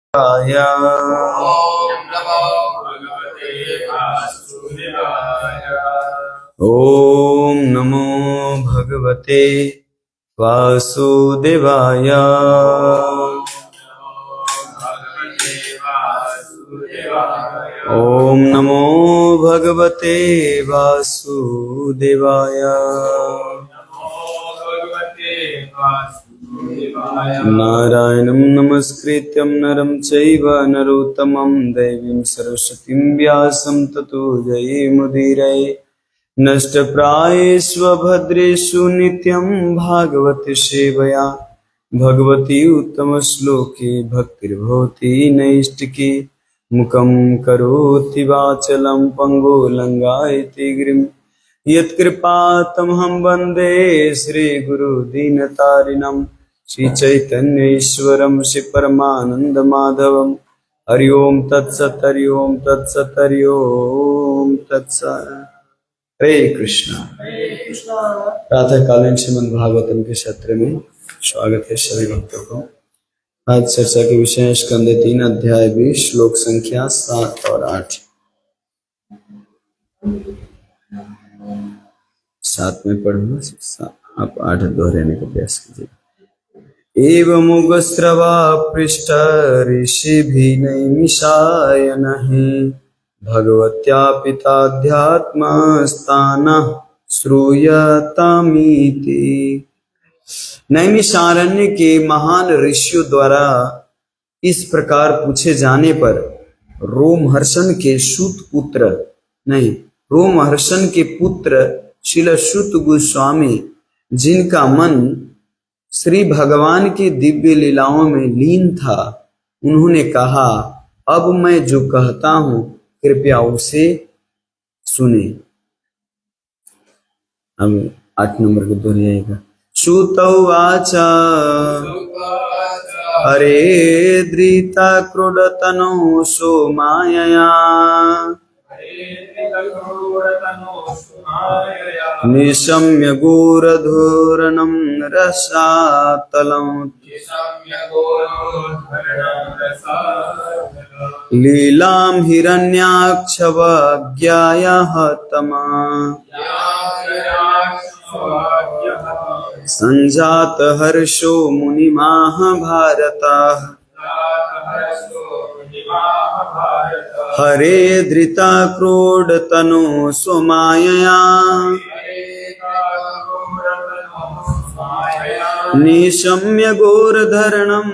ओम नमो भगवते वासुदेवाय। ओम नमो भगवते वासुदेवाय। नारायणं नमस्कृत्यं नरं चैव नरोत्तमं देवीं सरस्वतीं व्यासं ततो जयमुदीरये। नष्टप्रायेष्वभद्रेषु नित्यं भागवत सेवया भगवती उत्तमश्लोके भक्तिर्भवति नैष्टिकी। मुखं करोति वाचलं पङ्गुलङ्घयति गिरिं यत्कृपातमहं वन्दे श्रीगुरुदीनतारिणं श्रीचैतन्येश्वरं श्रीपरमानन्दमाधवं। हरि ओं तत्सत् हरि ओं तत्सत् हरि ओं तत्सत्। हरे कृष्णा। प्रातःकालीन श्रीमद् भागवतम के सत्र में स्वागत है सभी भक्तों को। आज चर्चा के विषय स्कंद 3 अध्याय 20 श्लोक संख्या 7 और 8। 7 में पढ़ूंगा, आप 8 दोहराने का प्रयास कीजिए। एवमुगस्रवा पृष्ठ ऋषिभिः नैमिषायनहि भगवत्या पिताध्यात्मस्थानः श्रूयतामिति। नैमिषारण्य के महान ऋषियों द्वारा इस प्रकार पूछे जाने पर रोमहर्षण के पुत्र श्रील शुत गोस्वामी, जिनका मन श्री भगवान की दिव्य लीलाओं में लीन था, उन्होंने कहा, अब मैं जो कहता हूं कृपया उसे सुने। अब 8 नंबर को दोहराइएगा। श्रुतौवाच अरे धृता क्रोडतनो सोमायया निशम्य गोरधोरणं रसातलं लीलां हिरण्याक्षवज्ञायः तमा संजात हर्षो मुनिमहाभारतः। हरे धृता क्रोडतनो सोमायया निशम्य गोरधरणं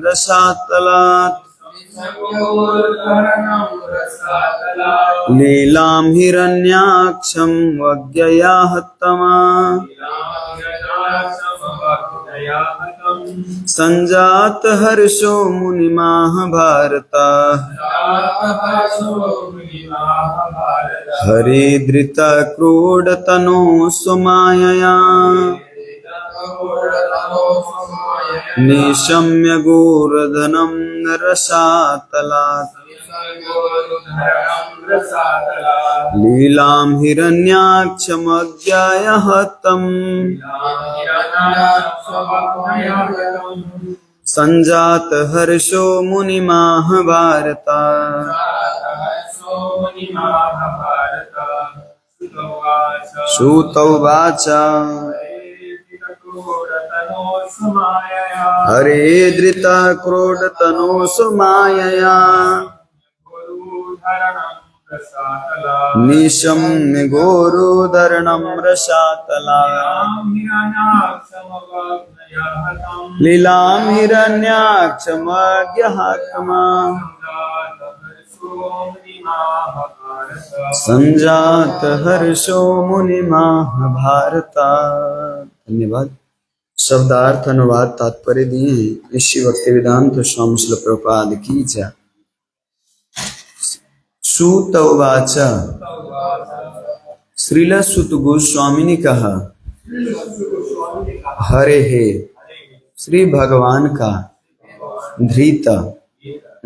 रसातलात् लीलां हिरण्याक्षं वज्ञयाः तमा संजात हर्षो मुनिमहाभारतः। हरे धृता क्रोडतनो सोमायया निशम्य गोवर्धनं रसातलात् लीलां हिरण्याक्षमज्ञायः तम् संजात हर्षो मुनिमहाभारतः। श्रुतौवाच हरे धृता क्रोडतनो सोमायया निशम्य गोरोदरणं रसातलात् लीलां हिरण्याक्षमज्ञः तमा संजात हर्षो मुनिमहाभारतः। धन्यवाद। शब्दार्थ अनुवाद तात्पर्य दिए हैं श्री भक्तिवेदांत स्वामी श्रील प्रभुपाद की जय। सूत उवाच श्रील सुत गोस्वामी ने कहा, हरे हे श्री भगवान का धृत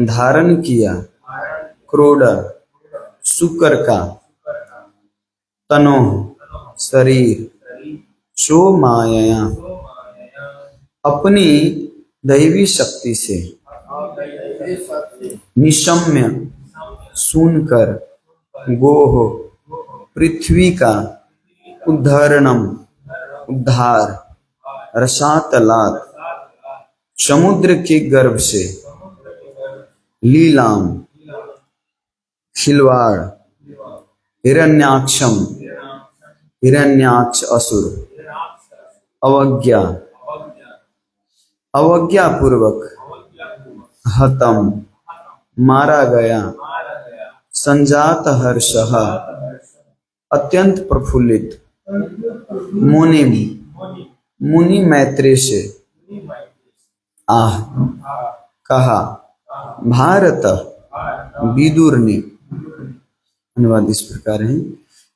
धारण किया क्रोड शुकर का तनो शरीर सो माया अपनी दैवी शक्ति से निशम्य सुनकर, गोह पृथ्वी का, उद्धरणम उद्धार, रसातलात् समुद्र के गर्भ से, लीलाम खिलवाड़, हिरण्याक्षम हिरण्याक्ष असुर, अवज्ञा अवज्ञा पूर्वक, हतम मारा गया, संजात हर्षः अत्यंत प्रफुल्लित, मुनि मुनि मैत्रेय से, आह कहा, भारत विदुर ने। अनुवाद इस प्रकार है।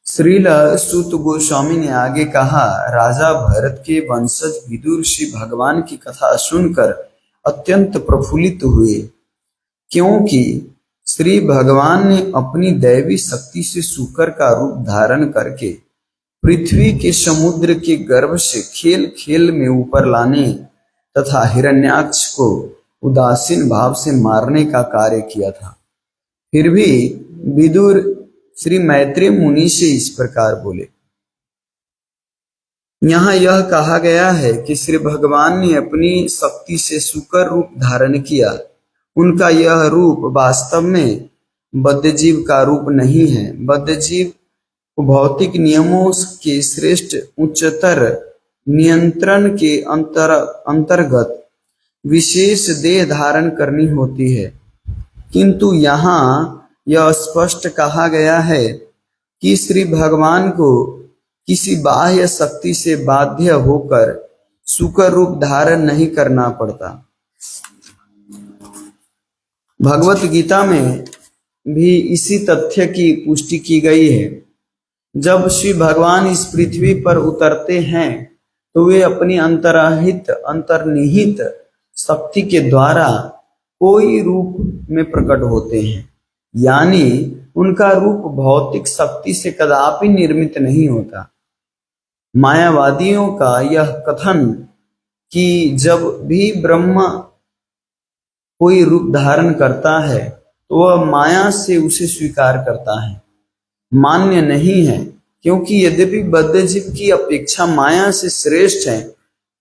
श्रील सूत गोस्वामी ने आगे कहा, राजा भरत के वंशज विदुर श्री भगवान की कथा सुनकर अत्यंत प्रफुल्लित हुए, क्योंकि श्री भगवान ने अपनी दैवी शक्ति से सूकर का रूप धारण करके पृथ्वी के समुद्र के गर्भ से खेल खेल में ऊपर लाने तथा हिरण्याक्ष को उदासीन भाव से मारने का कार्य किया था। फिर भी विदुर श्री मैत्रेय मुनि से इस प्रकार बोले। यहाँ यह कहा गया है कि श्री भगवान ने अपनी शक्ति से सूकर रूप धारण किया। उनका यह रूप वास्तव में बद्धजीव का रूप नहीं है। बद्धजीव को भौतिक नियमों के श्रेष्ठ उच्चतर नियंत्रण के अंतर्गत विशेष देह धारण करनी होती है, किंतु यहाँ यह स्पष्ट कहा गया है कि श्री भगवान को किसी बाह्य शक्ति से बाध्य होकर सूकर रूप धारण नहीं करना पड़ता। भगवत गीता में भी इसी तथ्य की पुष्टि की गई है। जब श्री भगवान इस पृथ्वी पर उतरते हैं तो वे अपनी अंतर्निहित शक्ति के द्वारा कोई रूप में प्रकट होते हैं, यानी उनका रूप भौतिक शक्ति से कदापि निर्मित नहीं होता। मायावादियों का यह कथन कि जब भी ब्रह्म कोई रूप धारण करता है तो वह माया से उसे स्वीकार करता है, मान्य नहीं है, क्योंकि यद्यपि बद्धजीव की अपेक्षा माया से श्रेष्ठ है,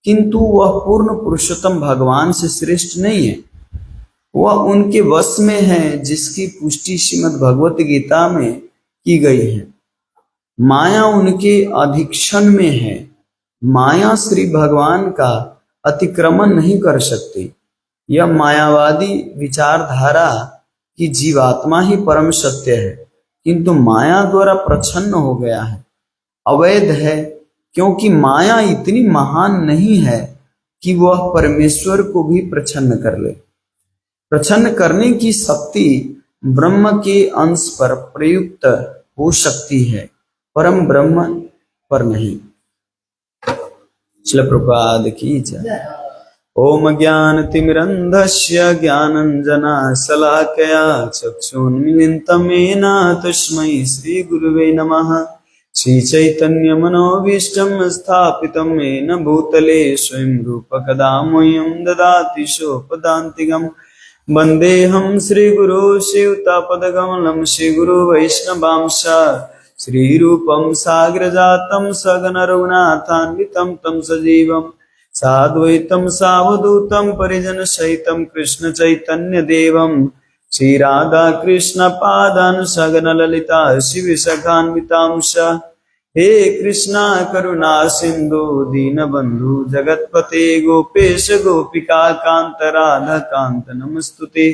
किंतु वह पूर्ण पुरुषोत्तम भगवान से श्रेष्ठ नहीं है। वह उनके वश में है, जिसकी पुष्टि श्रीमद् भगवत गीता में की गई है। माया उनके अधीक्षण में है। माया श्री भगवान का अतिक्रमण नहीं कर सकती। यह मायावादी विचारधारा कि जीवात्मा ही परम सत्य है, किंतु माया द्वारा प्रच्छन्न हो गया है, अवैध है, क्योंकि माया इतनी महान नहीं है कि वह परमेश्वर को भी प्रच्छन्न कर ले। प्रच्छन्न करने की शक्ति ब्रह्म के अंश पर प्रयुक्त हो सकती है, परम ब्रह्म पर नहीं। श्रील प्रभुपाद की जय। ओम ज्ञानतिमिरन्धस्य ज्ञानञ्जनशलाकया चक्षुन्मीलितं येन तस्मै श्रीगुरुवे नमः। श्रीचैतन्यमनोभीष्टं स्थापितं येन भूतले स्वयं रूपकदा मह्यं ददाति सोपदान्तिकम्। वन्देऽहं श्रीगुरो श्रीयुतापदकमलं श्रीगुरो वैष्णवांश। श्रीरूपं साग्रजातं सगण रघुनाथान्वितं तं सजीवम् साद्वैतं सावधूतं परिजन सहितं कृष्ण चैतन्य देवं श्रीराधा कृष्ण पादान सगन ललिता शिविसखान्वितांश। हे कृष्णा करुणा सिंधु दीनबंधु जगतपते गोपेश गोपिका कांत राधा कांत नमस्तुते।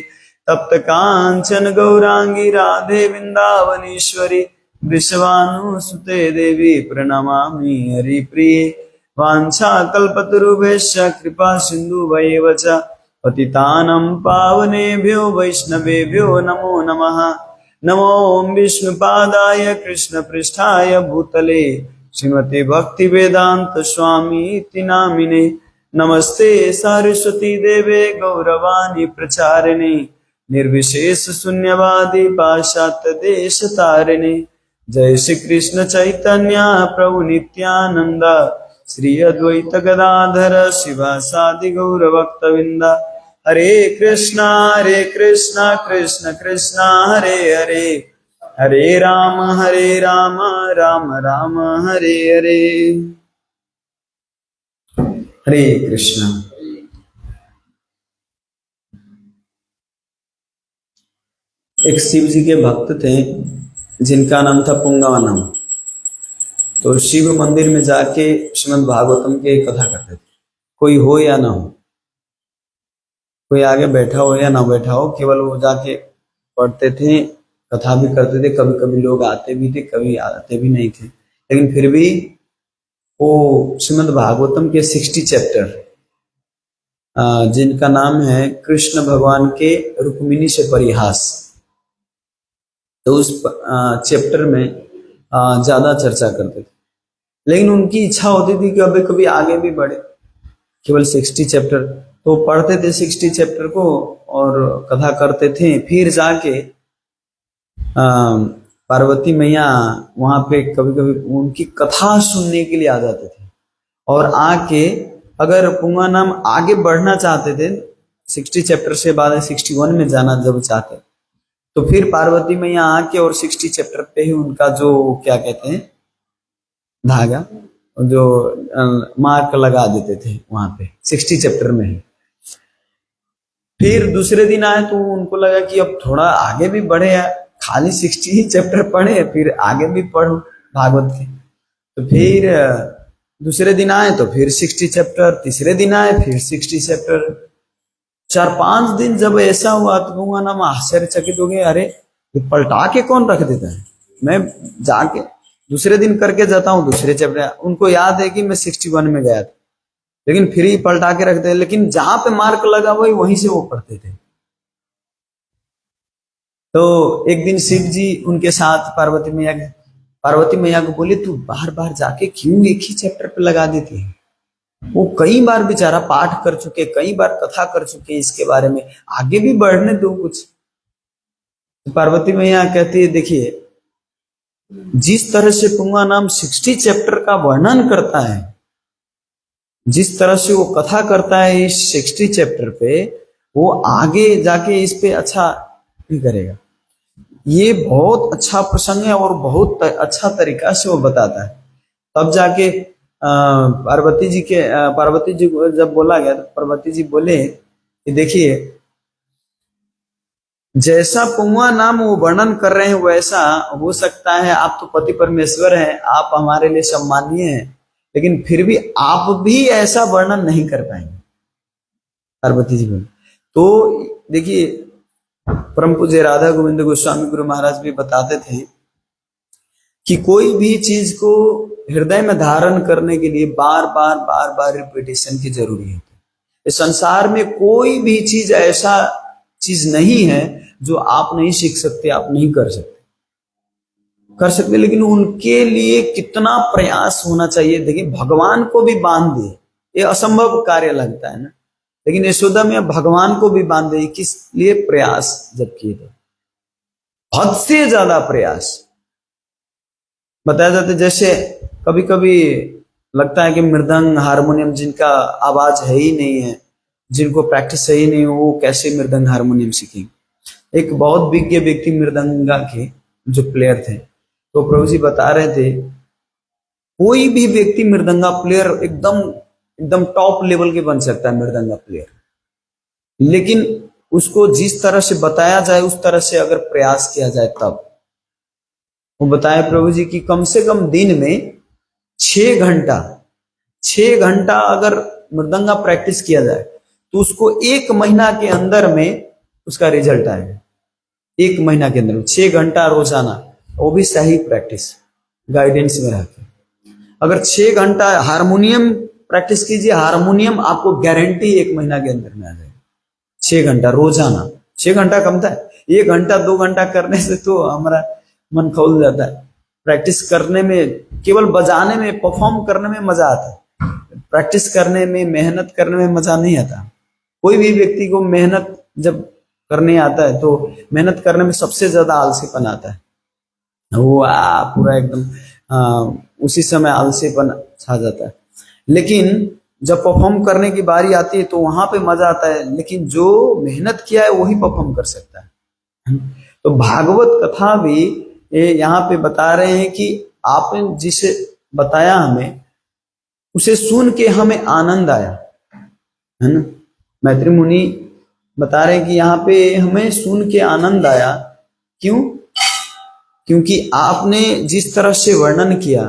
तप्त कांचन गौरांगी राधे वृंदावनेश्वरी वृषभानुसुते देवी प्रणमामि हरिप्रिये। वाञ्छाकल्पतरुभ्यश्च कृपा सिन्धुभ्यैव च पतितानं पावनेभ्यो वैष्णवेभ्यो नमो नमः। नमो विष्णुपादाय कृष्णपृष्ठाय भूतले श्रीमते भक्तिवेदांत स्वामी इति नामिने। नमस्ते सरस्वती देवे गौरवाणी प्रचारिणे निर्विशेष शून्यवादी पाश्चात्य देश तारिणे। जय श्री कृष्ण चैतन्य प्रभु नित्यानंद श्री अद्वैत गदाधर शिवासादि गौर भक्तविंदा। हरे कृष्णा कृष्ण कृष्णा हरे हरे, हरे राम राम राम हरे हरे। हरे कृष्णा। एक शिव जी के भक्त थे जिनका नाम था पुंगवानम। तो शिव मंदिर में जाके श्रीमद् भागवतम की कथा करते थे, कोई हो या ना हो, कोई आगे बैठा हो या ना बैठा हो, केवल वो जाके पढ़ते थे, कथा भी करते थे। कभी कभी लोग आते भी थे, कभी आते भी नहीं थे, लेकिन फिर भी वो श्रीमद् भागवतम के 60 चैप्टर, जिनका नाम है कृष्ण भगवान के रुक्मिणी से परिहास, तो उस चैप्टर में ज्यादा चर्चा करते थे। लेकिन उनकी इच्छा होती थी कि कभी कभी आगे भी बढ़े। केवल 60 चैप्टर तो पढ़ते थे, 60 चैप्टर को, और कथा करते थे। फिर जाके पार्वती मैया वहां पे कभी कभी उनकी कथा सुनने के लिए आ जाते थे, और आके अगर पुंगा नाम आगे बढ़ना चाहते थे, 60 चैप्टर से बाद 61 में जाना जब चाहते, तो फिर पार्वती मैया आके और 60 चैप्टर पे ही उनका जो क्या कहते हैं धागा, जो मार्क लगा देते थे वहां पे 60 चैप्टर में ही। फिर दूसरे दिन आए तो उनको लगा कि अब थोड़ा आगे भी बढ़े, खाली 60 ही चैप्टर पढ़े, फिर आगे भी पढ़ो भागवत के। तो फिर दूसरे दिन आए तो फिर 60 चैप्टर, तीसरे दिन आए फिर 60 चैप्टर। 4-5 दिन जब ऐसा हुआ तो हुआ ना, मैं आश्चर्यचकित हो गए, अरे ये पलटा के कौन रख देता है। मैं जाके दूसरे दिन करके जाता हूँ दूसरे चैप्टर, उनको याद है कि मैं 61 में गया था, लेकिन फिर ही पलटा के रखते हैं। लेकिन जहां पे मार्क लगा वही वहीं से वो पढ़ते थे। तो एक दिन शिव जी उनके साथ पार्वती मैया को बोले, तू बार बार जाके क्यों एक ही चैप्टर पे लगा देती है। वो कई बार बेचारा पाठ कर चुके, कई बार कथा कर चुके इसके बारे में, आगे भी बढ़ने दो कुछ। तो पार्वती मैया कहती है, देखिए जिस तरह से पुंगा नाम 60 चैप्टर का वर्णन करता है, जिस तरह से वो कथा करता है इस 60 चैप्टर पे, वो आगे जाके इस पे अच्छा भी करेगा। ये बहुत अच्छा प्रसंग है और बहुत अच्छा तरीका से वो बताता है। तब जाके पार्वती जी को जब बोला गया तो पार्वती जी बोले कि देखिए जैसा पुंगा नाम वो वर्णन कर रहे हैं वैसा हो सकता है, आप तो पति परमेश्वर हैं, आप हमारे लिए सम्मानीय हैं, लेकिन फिर भी आप भी ऐसा वर्णन नहीं कर पाएंगे, पार्वती जी बोले। तो देखिए परम पूज्य राधा गोविंद गोस्वामी गुरु महाराज भी बताते थे कि कोई भी चीज को हृदय में धारण करने के लिए बार बार रिपीटेशन की जरूरी है। इस संसार में कोई भी चीज ऐसा चीज नहीं है जो आप नहीं सीख सकते, आप नहीं कर सकते, लेकिन उनके लिए कितना प्रयास होना चाहिए। देखिए भगवान को भी बांध दिए, ये असंभव कार्य लगता है ना, लेकिन यशोदा में भगवान को भी बांध दिए, किस लिए? प्रयास जब किए थे, हद से ज्यादा प्रयास बताया जाता है। जैसे कभी कभी लगता है कि मृदंग हारमोनियम जिनका आवाज है ही नहीं है, जिनको प्रैक्टिस है ही नहीं, वो कैसे मृदंग हारमोनियम सीखेंगे। एक बहुत विज्ञ व्यक्ति मृदंगा के जो प्लेयर थे, तो प्रभु जी बता रहे थे कोई भी व्यक्ति मृदंगा प्लेयर एकदम एकदम टॉप लेवल के बन सकता है मृदंगा प्लेयर, लेकिन उसको जिस तरह से बताया जाए उस तरह से अगर प्रयास किया जाए तब। वो बताए प्रभु जी की कम से कम दिन में 6 घंटा अगर मृदंगा प्रैक्टिस किया जाए तो उसको 1 महीना के अंदर में उसका रिजल्ट आएगा। 1 महीना के अंदर में 6 घंटा रोजाना, वो भी सही प्रैक्टिस गाइडेंस में रहकर। अगर 6 घंटा हारमोनियम प्रैक्टिस कीजिए, हारमोनियम आपको गारंटी 1 महीना के अंदर में आ जाएगा। 6 घंटा रोजाना, 6 घंटा कम था, 1 घंटा 2 घंटा करने से तो हमारा मन खोल जाता है। प्रैक्टिस करने में, केवल बजाने में, परफॉर्म करने में मजा आता है, प्रैक्टिस करने में, मेहनत करने में मजा नहीं आता। कोई भी व्यक्ति को मेहनत जब करने आता है तो मेहनत करने में सबसे ज्यादा आलसीपन आता है, वो पूरा एकदम उसी समय आलसीपन छा जाता है। लेकिन जब परफॉर्म करने की बारी आती है तो वहां पे मजा आता है, लेकिन जो मेहनत किया है वही परफॉर्म कर सकता है। तो भागवत कथा भी यहाँ पे बता रहे हैं कि आपने जिसे बताया हमें, उसे सुन के हमें आनंद आया, है ना। मैत्री मुनि बता रहे हैं कि यहाँ पे हमें सुन के आनंद आया। क्यों? क्योंकि आपने जिस तरह से वर्णन किया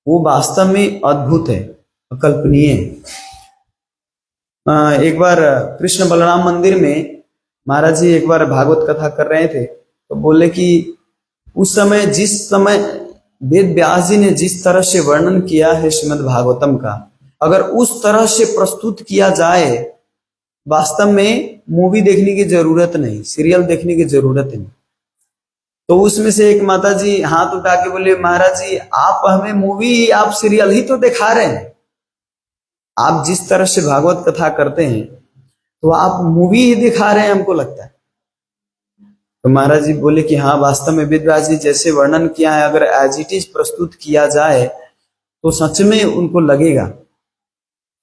वो वास्तव में अद्भुत है, अकल्पनीय है। एक बार कृष्ण बलराम मंदिर में महाराज जी एक बार भागवत कथा कर रहे थे, तो बोले कि उस समय जिस समय वेद व्यास जी ने जिस तरह से वर्णन किया है श्रीमद् भागवतम का, अगर उस तरह से प्रस्तुत किया जाए, वास्तव में मूवी देखने की जरूरत नहीं, सीरियल देखने की जरूरत नहीं। तो उसमें से एक माता जी हाथ उठा के बोले, महाराज जी आप हमें मूवी, आप सीरियल ही तो दिखा रहे हैं। आप जिस तरह से भागवत कथा करते हैं तो आप मूवी ही दिखा रहे हैं हमको लगता है। तो महाराज जी बोले कि हाँ, वास्तव में वेदव्यास जी जैसे वर्णन किया है, अगर एज इट इज प्रस्तुत किया जाए तो सच में उनको लगेगा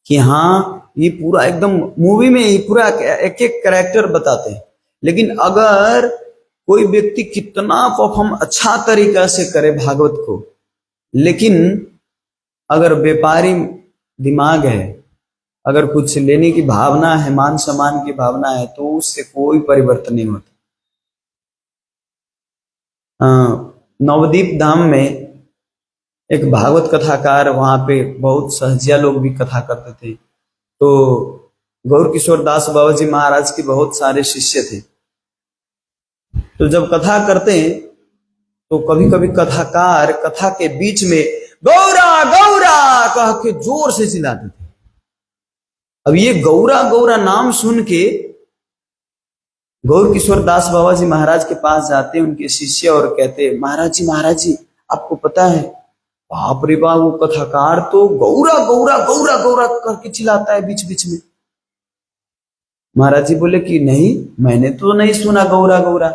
कि हाँ ये पूरा एकदम मूवी में ही पूरा एक एक कैरेक्टर बताते हैं। लेकिन अगर कोई व्यक्ति कितना परफॉर्म अच्छा तरीका से करे भागवत को, लेकिन अगर व्यापारी दिमाग है, अगर कुछ लेने की भावना है, मान सम्मान की भावना है, तो उससे कोई परिवर्तन नहीं होता। नवदीप धाम में एक भागवत कथाकार, वहां पे बहुत सहजिया लोग भी कथा करते थे। तो गौर किशोर दास बाबा जी महाराज के बहुत सारे शिष्य थे। तो जब कथा करते हैं तो कभी कभी कथाकार कथा के बीच में गौरा गौरा कह के जोर से चिल्लाते थे। अब ये गौरा गौरा नाम सुन के गौर किशोर दास बाबा जी महाराज के पास जाते उनके शिष्य और कहते, महाराज जी आपको पता है, बाप रे बाप, वो कथाकार तो गौरा गौरा गौरा गौरा करके चिल्लाता है बीच बीच में। महाराज जी बोले कि नहीं, मैंने तो नहीं सुना गौरा गौरा।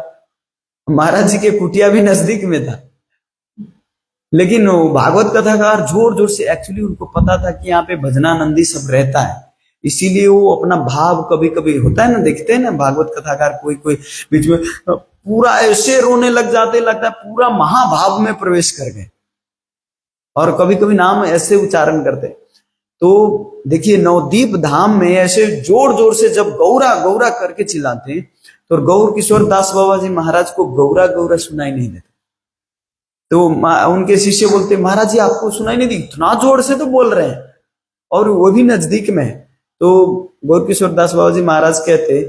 महाराज जी के कुटिया भी नजदीक में था, लेकिन वो भागवत कथाकार जोर जोर से, एक्चुअली उनको पता था कि यहाँ पे भजनानंदी सब रहता है, इसीलिए वो अपना भाव, कभी कभी होता है ना, देखते हैं ना भागवत कथाकार कोई कोई बीच में पूरा ऐसे रोने लग जाते, लगता है पूरा महाभाव में प्रवेश कर गए, और कभी कभी नाम ऐसे उच्चारण करते। तो देखिए नवदीप धाम में ऐसे जोर जोर से जब गौरा गौरा करके चिल्लाते, तो गौर किशोर दास बाबा जी महाराज को गौरा गौरा सुनाई नहीं देता। तो उनके शिष्य बोलते, महाराज जी आपको सुनाई नहीं दी, इतना जोर से तो बोल रहे हैं, और वो भी नजदीक में है। तो गौर किशोर दास बाबा जी महाराज कहते,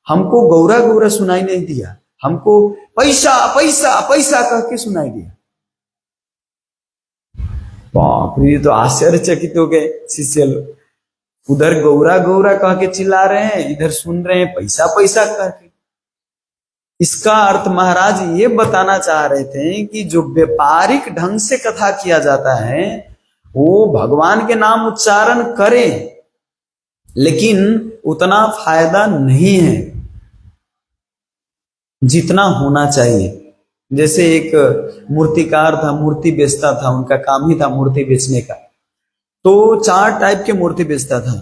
हमको गौरा गौरा सुनाई नहीं दिया, हमको पैसा पैसा पैसा कह के सुनाई दिया। बाप रे, तो आश्चर्यचकित हो गए शिष्य लोग। उधर गौरा गौरा कह के चिल्ला रहे हैं, इधर सुन रहे हैं पैसा पैसा कह के। इसका अर्थ महाराज ये बताना चाह रहे थे कि जो व्यापारिक ढंग से कथा किया जाता है, वो भगवान के नाम उच्चारण करें, लेकिन उतना फायदा नहीं है जितना होना चाहिए। जैसे एक मूर्तिकार था, मूर्ति बेचता था, उनका काम ही था मूर्ति बेचने का। तो 4 टाइप के मूर्ति बेचता था।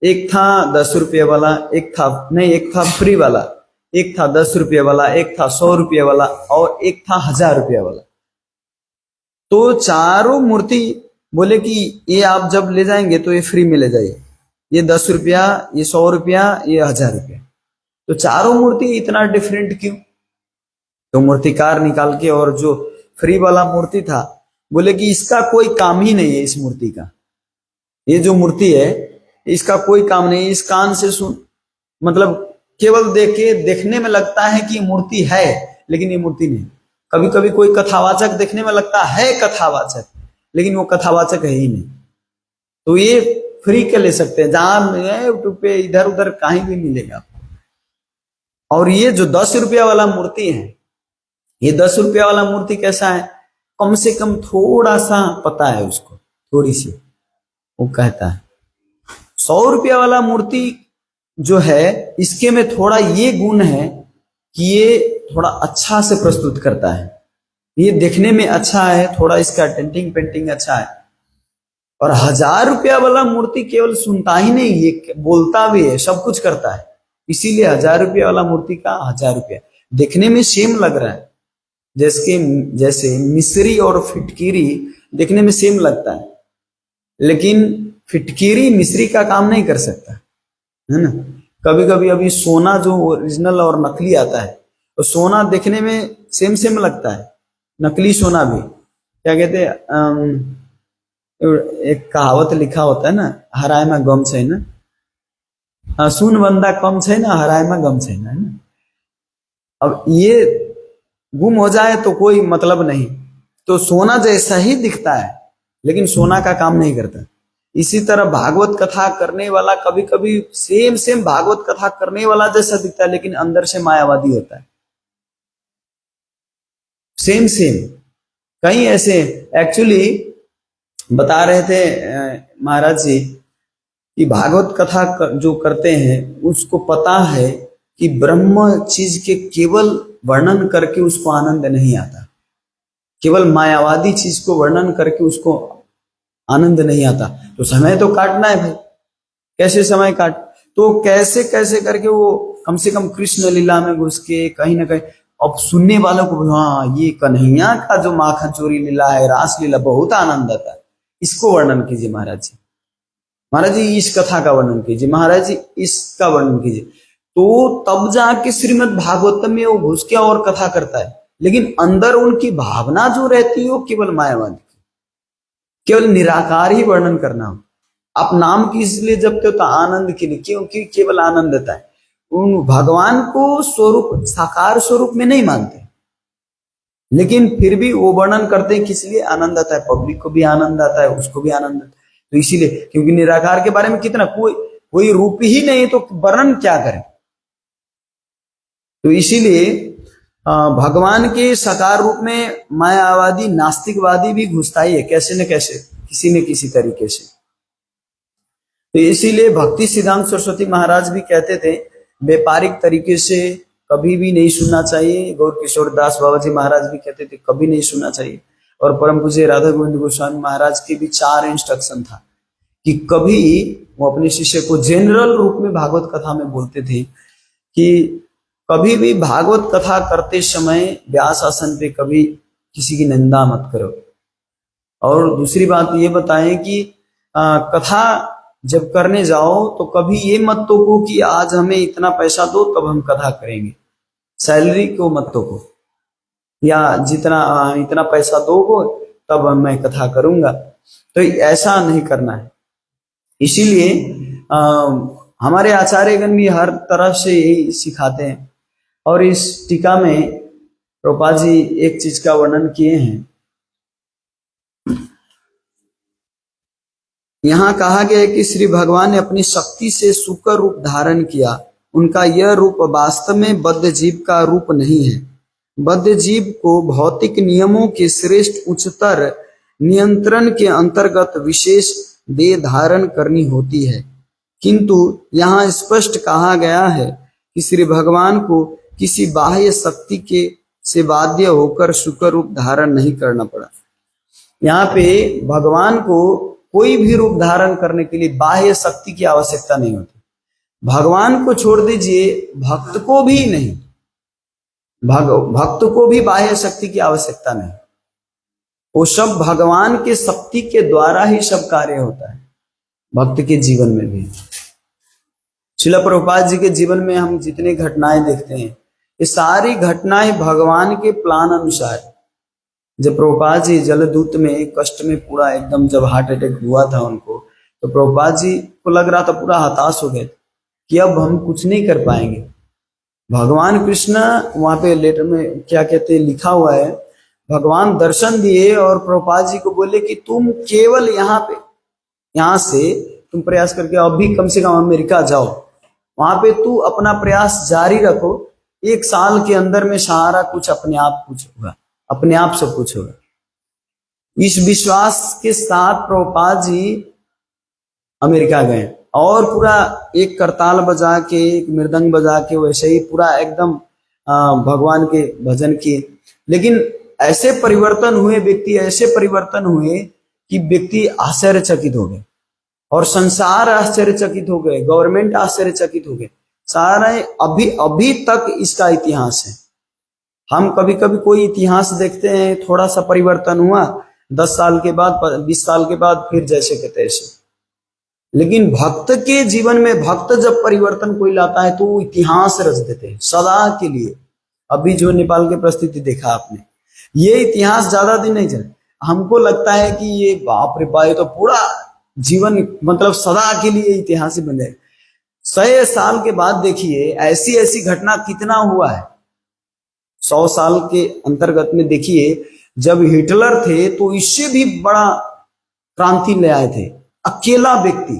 एक था 10 रुपये वाला, एक था फ्री वाला, एक था 10 रुपये वाला, एक था 100 रुपये वाला, और एक था 1000 रुपये वाला। तो चारों मूर्ति बोले कि ये आप जब ले जाएंगे तो ये फ्री में ले जाइए, ये 10 रुपया, ये 100 रुपया, ये 1000 रुपया। तो चारों मूर्ति इतना डिफरेंट क्यों? तो मूर्तिकार निकाल के, और जो फ्री वाला मूर्ति था बोले कि इसका कोई काम ही नहीं है, इस मूर्ति का, ये जो मूर्ति है इसका कोई काम नहीं, इस कान से सुन, मतलब केवल देखने में लगता है कि मूर्ति है, लेकिन ये मूर्ति नहीं। कभी कभी कोई कथावाचक देखने में लगता है कथावाचक, लेकिन वो कथावाचक है ही नहीं। तो ये फ्री के ले सकते हैं, जहां यूट्यूब पे इधर उधर कहीं भी मिलेगा। और ये जो 10 रुपया वाला मूर्ति है, ये 10 रुपया वाला मूर्ति कैसा है, कम से कम थोड़ा सा पता है उसको, थोड़ी सी, वो कहता है। 100 रुपया वाला मूर्ति जो है, इसके में थोड़ा ये गुण है कि ये थोड़ा अच्छा से प्रस्तुत करता है, ये देखने में अच्छा है, थोड़ा इसका डेंटिंग पेंटिंग अच्छा है। और 1,000 रुपया वाला मूर्ति केवल सुनता ही नहीं, ये बोलता भी है, सब कुछ करता है। इसीलिए 1,000 रुपया वाला मूर्ति का 1,000 रुपया देखने में सेम लग रहा है, जैसे मिस्री और फिटकीरी देखने में सेम लगता है, लेकिन फिटकीरी मिस्री का काम नहीं कर सकता, है ना। कभी कभी अभी सोना जो ओरिजिनल और नकली आता है, तो सोना देखने में सेम सेम लगता है, नकली सोना भी। क्या कहते हैं, एक कहावत लिखा होता है ना, हराय में गम छै ना, सुन बंदा कम छै ना, हराय में गम छै ना, है ना। अब ये गुम हो जाए तो कोई मतलब नहीं, तो सोना जैसा ही दिखता है लेकिन सोना का काम नहीं करता। इसी तरह भागवत कथा करने वाला कभी कभी सेम सेम भागवत कथा करने वाला जैसा दिखता है, लेकिन अंदर से मायावादी होता है, सेम सेम। कहीं ऐसे एक्चुअली बता रहे थे महाराज जी कि भागवत कथा जो करते हैं उसको पता है कि ब्रह्म चीज के केवल वर्णन करके उसको आनंद नहीं आता, केवल मायावादी चीज को वर्णन करके उसको आनंद नहीं आता। तो समय तो काटना है भाई, कैसे समय काट, तो कैसे कैसे करके वो कम से कम कृष्ण लीला में घुस के कहीं ना कहीं, अब सुनने वालों को हाँ ये कन्हैया का जो माखन चोरी लीला है, रास लीला, बहुत आनंद आता है, इसको वर्णन कीजिए महाराज जी, महाराज जी इस कथा का वर्णन कीजिए, महाराज जी इसका वर्णन कीजिए। तो तब जाके श्रीमद् भागवतम में वो घुस के और कथा करता है, लेकिन अंदर उनकी भावना जो रहती है वो केवल मायावादी, केवल निराकार ही वर्णन करना हो। आप नाम की इसलिए जपते हो तो आनंद के लिए, क्योंकि केवल आनंद देता है। उन भगवान को स्वरूप साकार स्वरूप में नहीं मानते, लेकिन फिर भी वो वर्णन करते हैं किस लिए, आनंद आता है, पब्लिक को भी आनंद आता है, उसको भी आनंद आता है। तो इसीलिए, क्योंकि निराकार के बारे में कितना कोई रूप ही नहीं तो वर्णन क्या करें। तो इसीलिए भगवान के साकार रूप में मायावादी नास्तिकवादी भी घुसता ही है, कैसे न कैसे, किसी न किसी तरीके से। तो इसीलिए भक्ति सिद्धांत सरस्वती महाराज भी कहते थे व्यापारिक तरीके से कभी भी नहीं सुनना चाहिए। गौर किशोर दास बाबा जी महाराज भी कहते थे कभी नहीं सुनना चाहिए। और परम पूज्य राधा गोविंद गोस्वामी महाराज के भी 4 इंस्ट्रक्शन था कि कभी, वो अपने शिष्य को जनरल रूप में भागवत कथा में बोलते थे कि कभी भी भागवत कथा करते समय व्यास आसन पे कभी किसी की निंदा मत करो। और दूसरी बात ये बताएं कि कथा जब करने जाओ तो कभी ये मत टोको कि आज हमें इतना पैसा दो तब हम कथा करेंगे, सैलरी को मत टोको, या जितना इतना पैसा दोगे तब मैं कथा करूंगा, तो ऐसा नहीं करना है। इसीलिए हमारे आचार्यगण भी हर तरह से यही सिखाते हैं। और इस टीका में प्रभुपाद जी एक चीज का वर्णन किए हैं, यहाँ कहा गया है कि श्री भगवान ने अपनी शक्ति से शुक्र रूप धारण किया। उनका यह रूप वास्तव में बद्ध जीव का रूप नहीं है। बद्ध जीव को भौतिक नियमों के श्रेष्ठ उच्चतर नियंत्रण के अंतर्गत विशेष देह धारण करनी होती है, किंतु यहाँ स्पष्ट कहा गया है कि श्री भगवान को किसी बाह्य शक्ति के से बाध्य होकर शुक्र रूप धारण नहीं करना पड़ा। यहाँ पे भगवान को कोई भी रूप धारण करने के लिए बाह्य शक्ति की आवश्यकता नहीं होती। भगवान को छोड़ दीजिए, भक्त को भी नहीं, भक्त को भी बाह्य शक्ति की आवश्यकता नहीं। वो सब भगवान के शक्ति के द्वारा ही सब कार्य होता है। भक्त के जीवन में भी, श्रील प्रभुपाद जी के जीवन में हम जितनी घटनाएं देखते हैं, ये सारी घटनाएं भगवान के प्लान अनुसार। जब प्रभुपाद जी जलदूत में कष्ट में पूरा एकदम, जब हार्ट अटैक हुआ था उनको, तो प्रभुपाद जी को लग रहा था, पूरा हताश हो गए कि अब हम कुछ नहीं कर पाएंगे। भगवान कृष्ण, वहां पे लेटर में क्या कहते हैं लिखा हुआ है, भगवान दर्शन दिए और प्रभुपाद जी को बोले कि तुम केवल यहाँ से तुम प्रयास करके अभी कम से कम अमेरिका जाओ, वहां पे तू अपना प्रयास जारी रखो, 1 साल के अंदर में सारा कुछ अपने आप कुछ होगा, अपने आप सब कुछ होगा। इस विश्वास के साथ प्रभुपाद जी अमेरिका गए और पूरा एक करताल बजा के, एक मृदंग बजा के, वैसे ही पूरा एकदम भगवान के भजन किए। लेकिन ऐसे परिवर्तन हुए, व्यक्ति ऐसे परिवर्तन हुए कि व्यक्ति आश्चर्यचकित हो गए और संसार आश्चर्यचकित हो गए, गवर्नमेंट आश्चर्यचकित हो गए। सारा अभी अभी तक इसका इतिहास है। हम कभी कभी कोई इतिहास देखते हैं, थोड़ा सा परिवर्तन हुआ, 10 साल के बाद 20 साल के बाद फिर जैसे के तैसे। लेकिन भक्त के जीवन में भक्त जब परिवर्तन कोई लाता है तो वो इतिहास रच देते हैं सदा के लिए। अभी जो नेपाल की परिस्थिति देखा आपने, ये इतिहास ज्यादा दिन नहीं चला। हमको लगता है कि ये बाप रे बाप, तो पूरा जीवन मतलब सदा के लिए इतिहास ही बन जाए। 100 साल के बाद देखिए ऐसी ऐसी घटना कितना हुआ है। 100 साल के अंतर्गत में देखिए, जब हिटलर थे तो इससे भी बड़ा क्रांति ले आए थे अकेला व्यक्ति।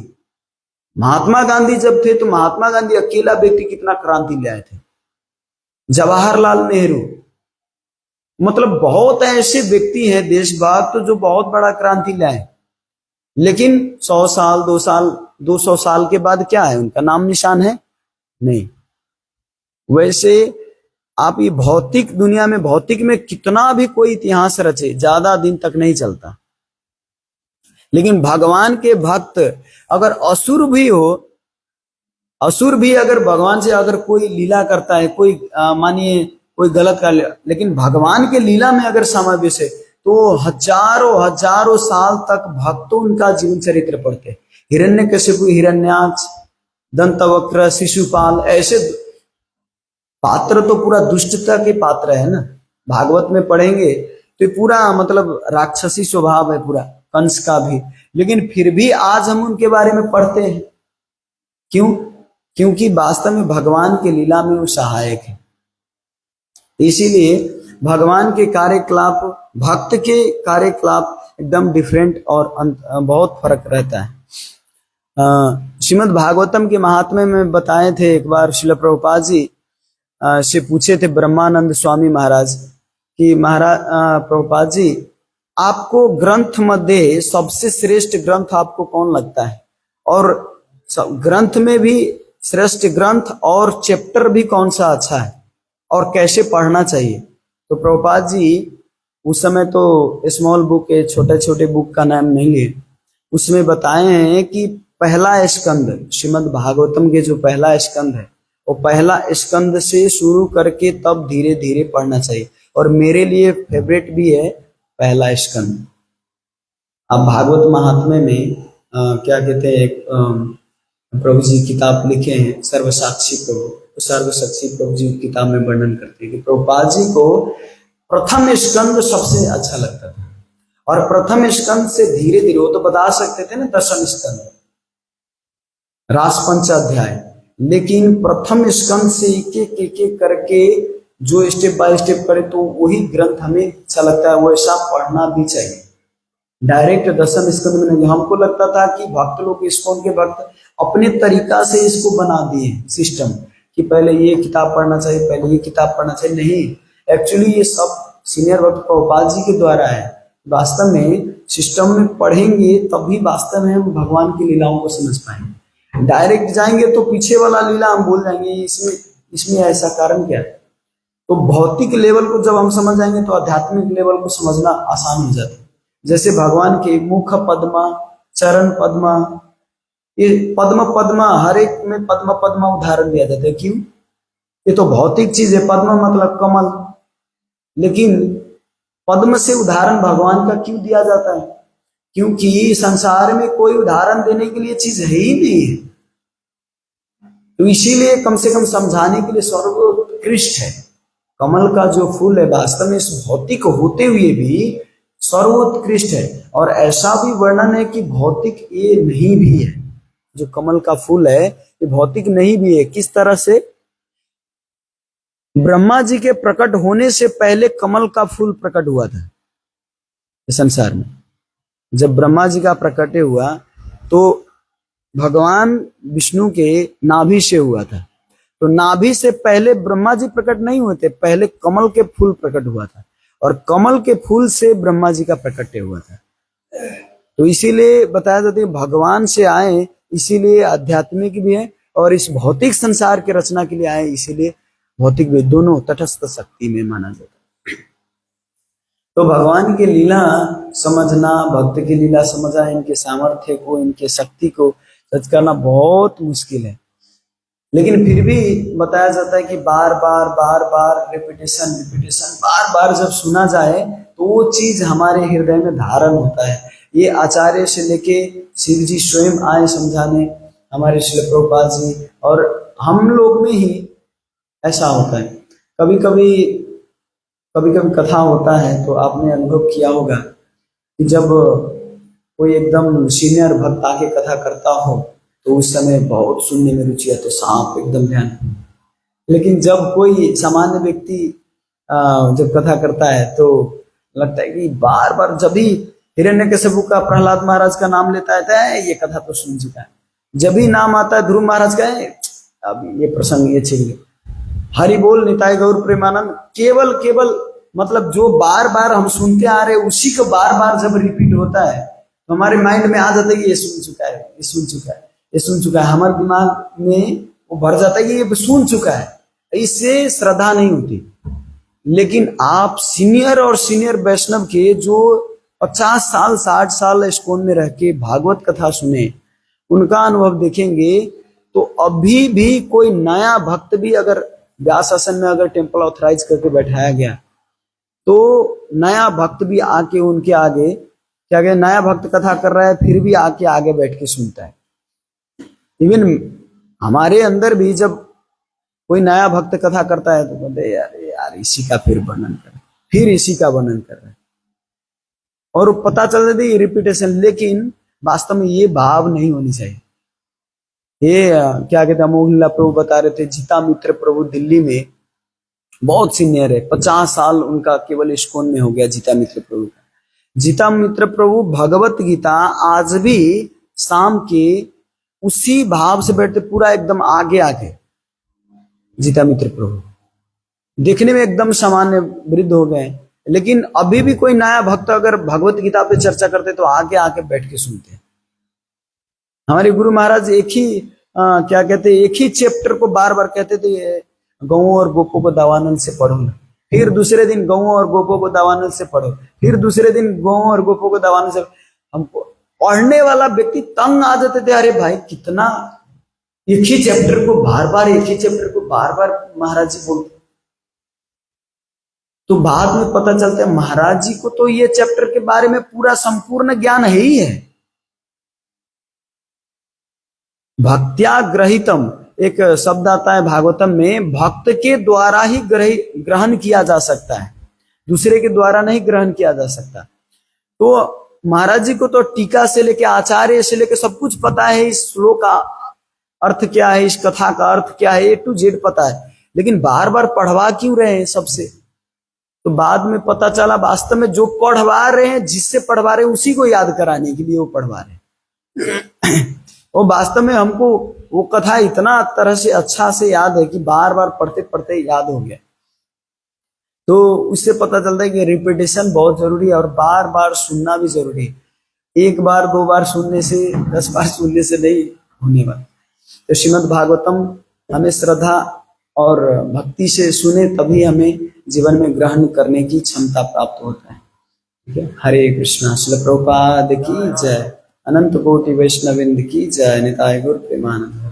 महात्मा गांधी जब थे तो महात्मा गांधी अकेला व्यक्ति कितना क्रांति ले आए थे। जवाहरलाल नेहरू, मतलब बहुत ऐसे व्यक्ति हैं देशभक्त जो बहुत बड़ा क्रांति ले आए। लेकिन 100 साल 200 साल के बाद क्या है, उनका नाम निशान है नहीं। वैसे आप ये भौतिक दुनिया में, भौतिक में कितना भी कोई इतिहास रचे ज्यादा दिन तक नहीं चलता। लेकिन भगवान के भक्त अगर असुर भी हो, असुर भी अगर भगवान से अगर कोई लीला करता है, कोई मानिए कोई गलत कर, लेकिन भगवान के लीला में अगर समावेश है तो हजारों हजारों साल तक भक्तों उनका जीवन चरित्र पढ़ते। हिरण्यकशिपु, हिरण्याक्ष, दंतवक्र, शिशुपाल, ऐसे पात्र तो पूरा दुष्टता के पात्र है ना। भागवत में पढ़ेंगे तो पूरा मतलब राक्षसी स्वभाव है पूरा, कंस का भी। लेकिन फिर भी आज हम उनके बारे में पढ़ते हैं। क्यों? क्योंकि वास्तव में भगवान के लीला में वो सहायक है। इसीलिए भगवान के कार्यकलाप, भक्त के कार्यकलाप एकदम डिफरेंट और बहुत फर्क रहता है। श्रीमद् भागवतम के महात्म्य में बताए थे, एक बार श्रील प्रभुपाद जी से पूछे थे ब्रह्मानंद स्वामी महाराज कि महाराज प्रभुपाद जी, आपको ग्रंथ मध्य सबसे श्रेष्ठ ग्रंथ आपको कौन लगता है, और ग्रंथ में भी श्रेष्ठ ग्रंथ और चैप्टर भी कौन सा अच्छा है और कैसे पढ़ना चाहिए? तो प्रभुपाद जी उस समय तो स्मॉल बुक, छोटे छोटे बुक का नाम नहीं लिए, उसमें बताए हैं कि पहला स्कंद, श्रीमद् भागवतम के जो पहला स्कंद है, वो पहला स्कंद से शुरू करके तब धीरे धीरे पढ़ना चाहिए। और मेरे लिए फेवरेट भी है पहला स्कंद। अब भागवत महात्म्य में क्या कहते हैं, एक प्रभु जी किताब लिखे हैं सर्वसाक्षी प्रभु, तो सर्वसाक्षी प्रभु जी किताब में वर्णन करते हैं कि प्रभुपाद जी को प्रथम स्कंद सबसे अच्छा लगता था। और प्रथम स्कंद से धीरे धीरे, वो तो बता सकते थे ना दशम स्कंद, रास पंचाध्याय, लेकिन प्रथम स्कंद से एक एक करके जो स्टेप बाय स्टेप करे तो वही ग्रंथ हमें अच्छा लगता है, वैसा पढ़ना भी चाहिए। डायरेक्ट दशम स्कंद में नहीं। हमको लगता था कि भक्त लोग, इस्कॉन के भक्त अपने तरीका से इसको बना दिए सिस्टम कि पहले ये किताब पढ़ना चाहिए, पहले ये किताब पढ़ना चाहिए। नहीं, एक्चुअली ये सब सीनियर भक्त प्रभुपाद जी के द्वारा है। वास्तव में सिस्टम में पढ़ेंगे तभी वास्तव में हम भगवान की लीलाओं को समझ पाएंगे। डायरेक्ट जाएंगे तो पीछे वाला लीला हम भूल जाएंगे, इसमें ऐसा कारण क्या है। तो भौतिक लेवल को जब हम समझ जाएंगे तो आध्यात्मिक लेवल को समझना आसान हो जाता है। जैसे भगवान के मुख पद्मा, चरण पद्मा, ये पद्म पद्मा, हर एक में पद्म पद्मा उदाहरण दिया जाता है। क्यों? ये तो भौतिक चीज है, पद्म मतलब कमल, लेकिन पद्म से उदाहरण भगवान का क्यों दिया जाता है? क्योंकि संसार में कोई उदाहरण देने के लिए चीज है ही नहीं है, तो इसीलिए कम से कम समझाने के लिए सर्वोत्कृष्ट है। कमल का जो फूल है वास्तव में इस भौतिक होते हुए भी सर्वोत्कृष्ट है। और ऐसा भी वर्णन है कि भौतिक ये नहीं भी है, जो कमल का फूल है ये भौतिक नहीं भी है। किस तरह से? ब्रह्मा जी के प्रकट होने से पहले कमल का फूल प्रकट हुआ था संसार में। जब ब्रह्मा जी का प्रकट हुआ तो भगवान विष्णु के नाभि से हुआ था, तो नाभि से पहले ब्रह्मा जी प्रकट नहीं हुए थे, पहले कमल के फूल प्रकट हुआ था, और कमल के फूल से ब्रह्मा जी का प्रकट हुआ था। तो इसीलिए बताया जाता है भगवान से आए, इसीलिए आध्यात्मिक भी है, और इस भौतिक संसार के रचना के लिए आए, इसीलिए भौतिक भी, दोनों तटस्थ शक्ति में माना जाता है। तो भगवान की लीला समझना, भक्त की लीला समझना, इनके सामर्थ्य को, इनके शक्ति को सच करना बहुत मुश्किल है। लेकिन फिर भी बताया जाता है कि बार बार रिपीटेशन रिपीटेशन बार बार जब सुना जाए तो वो चीज हमारे हृदय में धारण होता है। ये आचार्य से लेके शिव जी स्वयं आए समझाने, हमारे श्रील प्रभुपाद जी, और हम लोग में ही ऐसा होता है। कभी कभी कथा होता है तो आपने अनुभव किया होगा कि जब कोई एकदम सीनियर भक्त आके कथा करता हो तो उस समय बहुत सुनने में रुचि आती है, सांप एकदम ध्यान। लेकिन जब कोई सामान्य व्यक्ति जब कथा करता है तो लगता है कि बार बार, जब भी हिरण्यकशिपु का प्रहलाद महाराज का नाम लेता है ये कथा तो सुन चुका है, जब भी नाम आता है ध्रुव महाराज का है अब ये प्रसंग ये छिड़ गया, हरि बोल निताय गौर प्रेमानंद, केवल मतलब जो बार बार हम सुनते आ रहे उसी को बार बार जब रिपीट होता है तो हमारे माइंड में आ जाता है कि ये सुन चुका है, ये सुन चुका है, ये सुन चुका है। हमारे दिमाग में वो भर जाता है कि ये सुन चुका है, इससे श्रद्धा नहीं होती। लेकिन आप सीनियर और सीनियर वैष्णव के जो 50 साल 60 साल इस्कॉन में रह के भागवत कथा सुने, उनका अनुभव देखेंगे तो अभी भी कोई नया भक्त भी अगर व्यास आसन में अगर टेम्पल ऑथराइज करके बैठाया गया तो नया भक्त भी आके उनके आगे क्या कहते, नया भक्त कथा कर रहा है फिर भी आके आगे बैठ के सुनता है। इवन हमारे अंदर भी जब कोई नया भक्त कथा करता है तो बोलते यार इसी का फिर वर्णन कर, फिर इसी का वर्णन कर रहा है, और पता चल जाती है रिपीटेशन। लेकिन वास्तव में ये भाव नहीं होनी चाहिए। ये क्या कहते हैं, अमोघ लीला प्रभु बता रहे थे, जीता मित्र प्रभु दिल्ली में बहुत सीनियर है, 50 साल उनका केवल इस्कॉन में हो गया जीता मित्र प्रभु का। जीता मित्र प्रभु भगवत गीता आज भी शाम के उसी भाव से बैठते, पूरा एकदम आगे आगे। जीता मित्र प्रभु देखने में एकदम सामान्य वृद्ध हो गए, लेकिन अभी भी कोई नया भक्त अगर भगवत गीता पे चर्चा करते तो आगे आके बैठ के सुनते हैं। हमारे गुरु महाराज एक ही क्या कहते, एक ही चैप्टर को बार बार कहते थे, गौओं और गोपों को दावानल से पढ़ो, फिर दूसरे दिन गौओं और गोपों को दावानल से पढ़ो, फिर दूसरे दिन गौओं और गोपों को दावानल से। हमको पढ़ने वाला व्यक्ति तंग आ जाते थे, अरे भाई कितना एक ही चैप्टर को बार बार, एक ही चैप्टर को बार बार महाराज जी बोलते। तो बाद में पता चलता है महाराज जी को तो ये चैप्टर के बारे में पूरा संपूर्ण ज्ञान है ही है। भक्त्या ग्रहितम एक शब्द आता है भागवतम में, भक्त के द्वारा ही ग्रहण किया जा सकता है, दूसरे के द्वारा नहीं ग्रहण किया जा सकता। तो महाराज जी को तो टीका से लेके आचार्य से लेके सब कुछ पता है, इस श्लोक का अर्थ क्या है, इस कथा का अर्थ क्या है, A to Z पता है, लेकिन बार बार पढ़वा क्यों रहे हैं सबसे। तो बाद में पता चला वास्तव में जो पढ़वा रहे हैं, जिससे पढ़वा रहे हैं उसी को याद कराने के लिए वो पढ़वा रहे हैं। और वास्तव में हमको वो कथा इतना तरह से अच्छा से याद है कि बार बार पढ़ते पढ़ते याद हो गया। तो उससे पता चलता है कि रिपीटेशन बहुत जरूरी है और बार बार सुनना भी जरूरी है। एक बार दो बार सुनने से, 10 बार सुनने से नहीं होने वाला। तो श्रीमद् भागवतम हमें श्रद्धा और भक्ति से सुने तभी हमें जीवन में ग्रहण करने की क्षमता प्राप्त होता है। ठीक है, हरे कृष्णा। श्रील प्रभुपाद की जय, अनंत कोटि वैष्णविंद की जय, निताय गौर प्रेमानंद।